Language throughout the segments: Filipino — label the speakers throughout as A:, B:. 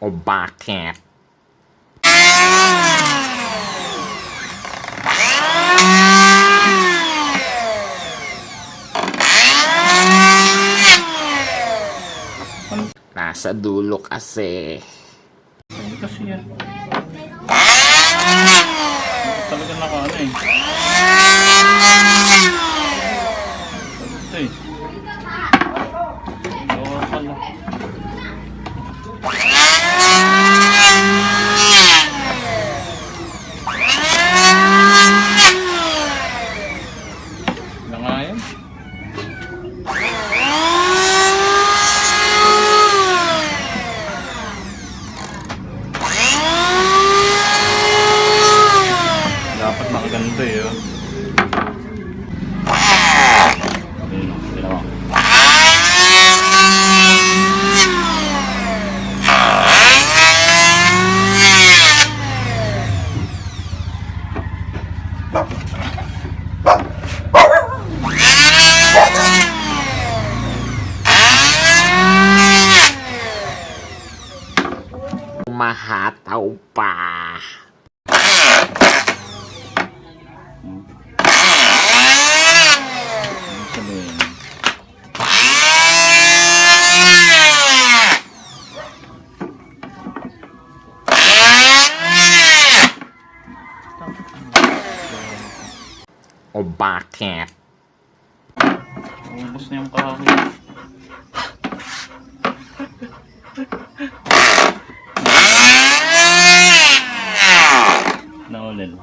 A: O bakit? Nasa dulo kasi.
B: Hindi kasi yan. Talaga nakaano eh. Ito eh. Oo pala. Na nga yan. Dapat nakaganda eh. Oh. Ayun, ginawa.
A: Mahataw pa.
B: Sabihin.
A: O bakit?
B: Ubus na yung kahoy. Naulil.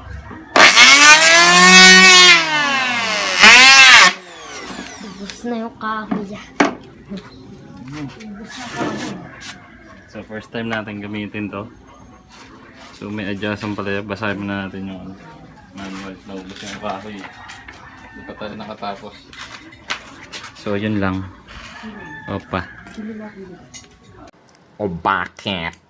C: Ubus na yung kahoy.
B: So first time natin gamitin to. So may adjustment pala. Basahin muna natin yung manual. Naubos yung kahoy. Hindi pa tayo nakatapos. So yun lang. Opa.
A: O bakit?